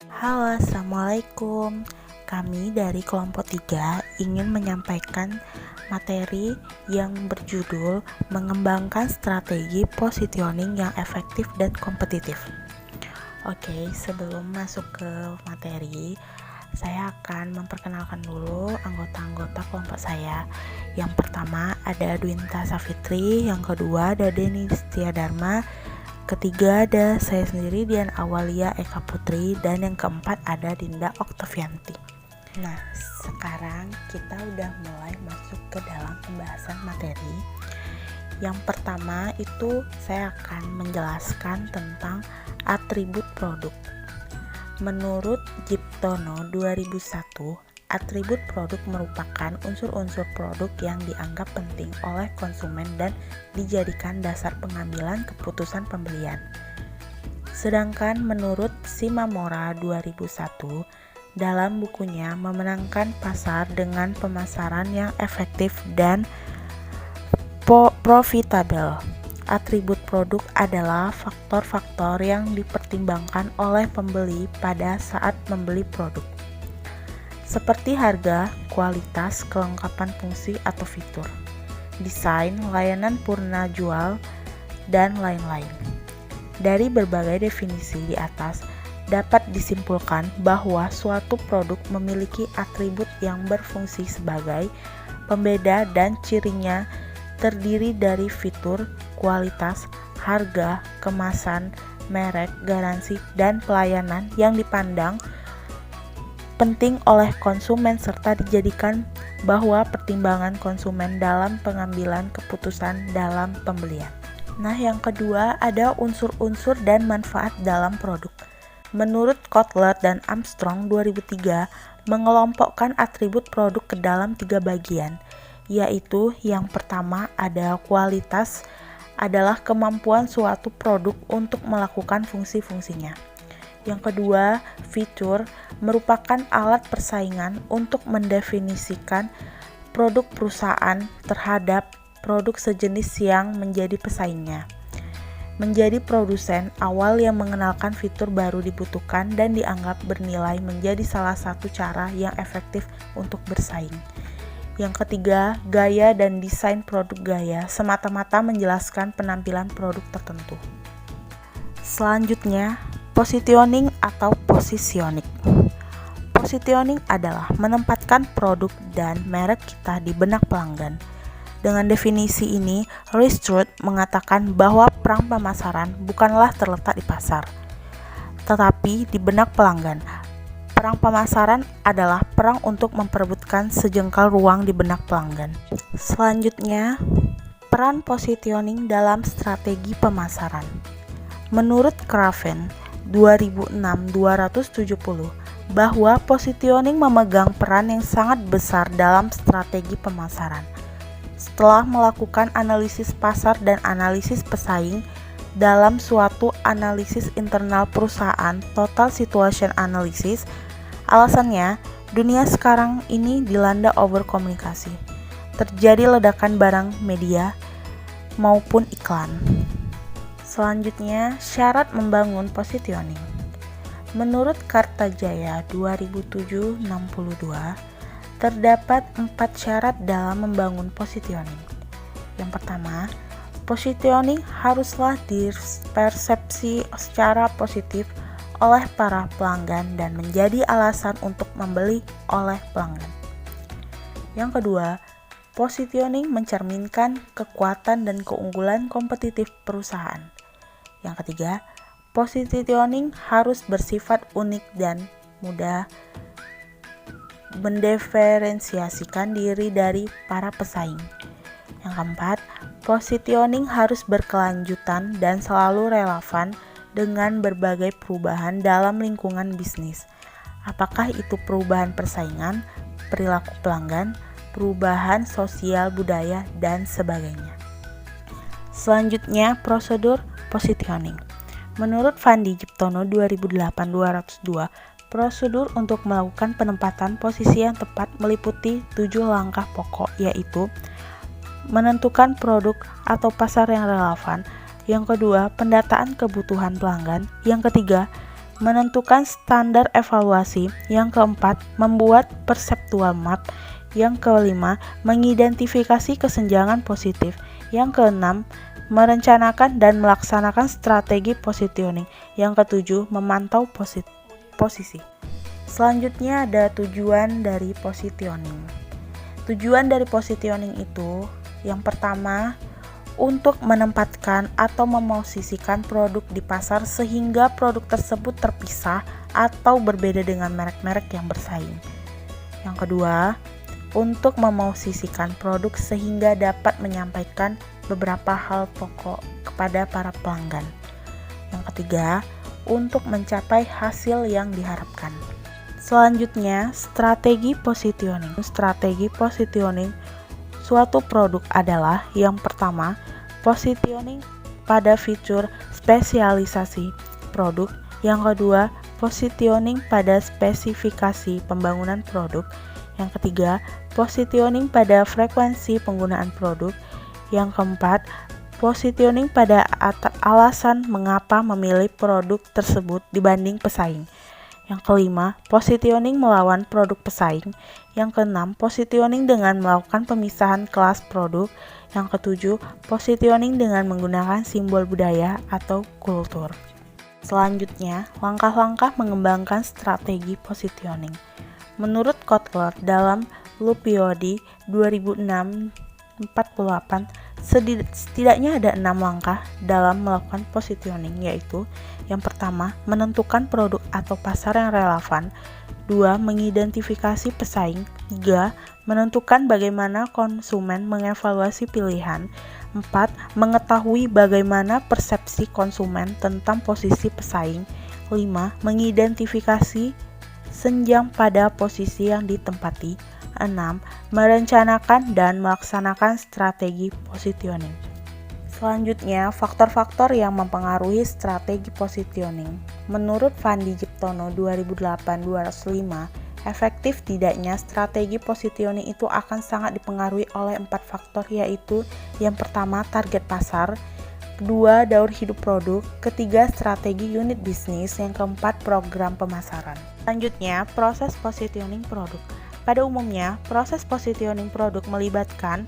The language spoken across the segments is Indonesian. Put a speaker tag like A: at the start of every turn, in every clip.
A: Halo, Assalamualaikum. Kami dari kelompok 3 ingin menyampaikan materi yang berjudul mengembangkan strategi positioning yang efektif dan kompetitif. Oke, sebelum masuk ke materi, saya akan memperkenalkan dulu anggota-anggota kelompok saya. Yang pertama ada Dwinta Safitri, yang kedua ada Denny Setiadharma, ketiga ada saya sendiri Dian Awalia Eka Putri, dan yang keempat ada Dinda Oktavianti. Nah, sekarang kita udah mulai masuk ke dalam pembahasan materi. Yang pertama itu saya akan menjelaskan tentang atribut produk. Menurut Giptono 2001, atribut produk merupakan unsur-unsur produk yang dianggap penting oleh konsumen dan dijadikan dasar pengambilan keputusan pembelian. Sedangkan menurut Shimamura 2001, dalam bukunya Memenangkan Pasar dengan Pemasaran yang Efektif dan Profitable, atribut produk adalah faktor-faktor yang dipertimbangkan oleh pembeli pada saat membeli produk, seperti harga, kualitas, kelengkapan fungsi atau fitur, desain, layanan purna jual, dan lain-lain. Dari berbagai definisi di atas, dapat disimpulkan bahwa suatu produk memiliki atribut yang berfungsi sebagai pembeda dan cirinya terdiri dari fitur, kualitas, harga, kemasan, merek, garansi, dan pelayanan yang dipandang penting oleh konsumen serta dijadikan bahwa pertimbangan konsumen dalam pengambilan keputusan dalam pembelian. Nah, yang kedua ada unsur-unsur dan manfaat dalam produk. Menurut Kotler dan Armstrong 2003, mengelompokkan atribut produk ke dalam 3 bagian, yaitu yang pertama ada kualitas, adalah kemampuan suatu produk untuk melakukan fungsi-fungsinya. Yang kedua, fitur merupakan alat persaingan untuk mendefinisikan produk perusahaan terhadap produk sejenis yang menjadi pesaingnya. Menjadi produsen awal yang mengenalkan fitur baru dibutuhkan dan dianggap bernilai menjadi salah satu cara yang efektif untuk bersaing. Yang ketiga, gaya dan desain produk. Gaya semata-mata menjelaskan penampilan produk tertentu. Selanjutnya, positioning atau positioning. Positioning adalah menempatkan produk dan merek kita di benak pelanggan. Dengan definisi ini, Ristruth mengatakan bahwa perang pemasaran bukanlah terletak di pasar, tetapi di benak pelanggan. Perang pemasaran adalah perang untuk memperebutkan sejengkal ruang di benak pelanggan. Selanjutnya, peran positioning dalam strategi pemasaran. Menurut Craven 2006-270, bahwa positioning memegang peran yang sangat besar dalam strategi pemasaran. Setelah melakukan analisis pasar dan analisis pesaing dalam suatu analisis internal perusahaan, total situation analysis, alasannya dunia sekarang ini dilanda overkomunikasi. Terjadi ledakan barang media maupun iklan. Selanjutnya, syarat membangun positioning. Menurut Kartajaya 2007-62, terdapat 4 syarat dalam membangun positioning. Yang pertama, positioning haruslah dipersepsi secara positif oleh para pelanggan dan menjadi alasan untuk membeli oleh pelanggan. Yang kedua, positioning mencerminkan kekuatan dan keunggulan kompetitif perusahaan. Yang ketiga, positioning harus bersifat unik dan mudah mendiferensiasikan diri dari para pesaing. Yang keempat, positioning harus berkelanjutan dan selalu relevan dengan berbagai perubahan dalam lingkungan bisnis. Apakah itu perubahan persaingan, perilaku pelanggan, perubahan sosial budaya, dan sebagainya. Selanjutnya, prosedur positioning. Menurut Fandi Giptono 2008-202, prosedur untuk melakukan penempatan posisi yang tepat meliputi 7 langkah pokok, yaitu menentukan produk atau pasar yang relevan. Yang kedua, pendataan kebutuhan pelanggan. Yang ketiga, menentukan standar evaluasi. Yang keempat, membuat perceptual map. Yang kelima, mengidentifikasi kesenjangan positif. Yang keenam, merencanakan dan melaksanakan strategi positioning. Yang ketujuh, memantau posisi. Selanjutnya ada tujuan dari positioning. Tujuan dari positioning itu yang pertama, untuk menempatkan atau memosisikan produk di pasar sehingga produk tersebut terpisah atau berbeda dengan merek-merek yang bersaing. Yang kedua, untuk memosisikan produk sehingga dapat menyampaikan beberapa hal pokok kepada para pelanggan. Yang ketiga, untuk mencapai hasil yang diharapkan. Selanjutnya, strategi positioning. Strategi positioning suatu produk adalah yang pertama, positioning pada fitur spesialisasi produk. Yang kedua, positioning pada spesifikasi pembangunan produk. Yang ketiga, positioning pada frekuensi penggunaan produk. Yang keempat, positioning pada alasan mengapa memilih produk tersebut dibanding pesaing. Yang kelima, positioning melawan produk pesaing. Yang keenam, positioning dengan melakukan pemisahan kelas produk. Yang ketujuh, positioning dengan menggunakan simbol budaya atau kultur. Selanjutnya, langkah-langkah mengembangkan strategi positioning. Menurut Kotler dalam Luppiodi 2006-48, setidaknya ada 6 langkah dalam melakukan positioning, yaitu yang pertama, menentukan produk atau pasar yang relevan. 2. Mengidentifikasi pesaing. 3. Menentukan bagaimana konsumen mengevaluasi pilihan. 4. Mengetahui bagaimana persepsi konsumen tentang posisi pesaing. 5. Mengidentifikasi senjang pada posisi yang ditempati. 6. Merencanakan dan melaksanakan strategi positioning. Selanjutnya, faktor-faktor yang mempengaruhi strategi positioning. Menurut Fandi Jiptono 2008-205, efektif tidaknya strategi positioning itu akan sangat dipengaruhi oleh 4 faktor, yaitu yang pertama, target pasar. Kedua, daur hidup produk. Ketiga, strategi unit bisnis. Yang keempat, program pemasaran. Selanjutnya, proses positioning produk. Pada umumnya, proses positioning produk melibatkan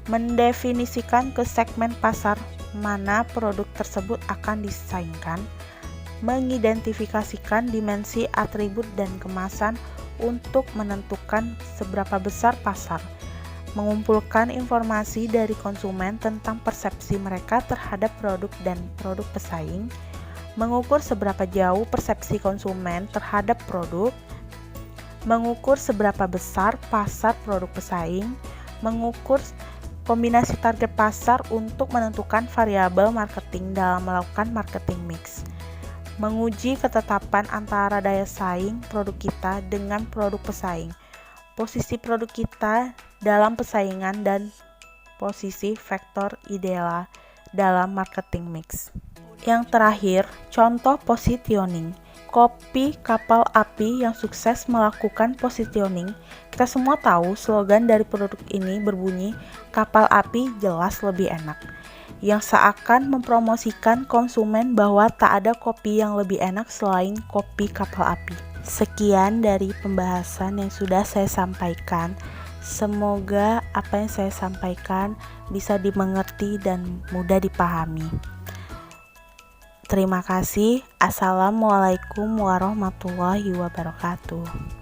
A: mendefinisikan ke segmen pasar mana produk tersebut akan disaingkan, mengidentifikasikan dimensi, atribut, dan kemasan untuk menentukan seberapa besar pasar, mengumpulkan informasi dari konsumen tentang persepsi mereka terhadap produk dan produk pesaing, mengukur seberapa jauh persepsi konsumen terhadap produk, mengukur seberapa besar pasar produk pesaing, mengukur kombinasi target pasar untuk menentukan variabel marketing dalam melakukan marketing mix, menguji ketetapan antara daya saing produk kita dengan produk pesaing, posisi produk kita dalam persaingan, dan posisi vektor ideal dalam marketing mix. Yang terakhir, contoh positioning. Kopi kapal api yang sukses melakukan positioning. Kita semua tahu slogan dari produk ini berbunyi, kapal api jelas lebih enak, yang seakan mempromosikan konsumen bahwa tak ada kopi yang lebih enak selain kopi kapal api. Sekian dari pembahasan yang sudah saya sampaikan. Semoga apa yang saya sampaikan bisa dimengerti dan mudah dipahami. Terima kasih. Assalamualaikum warahmatullahi wabarakatuh.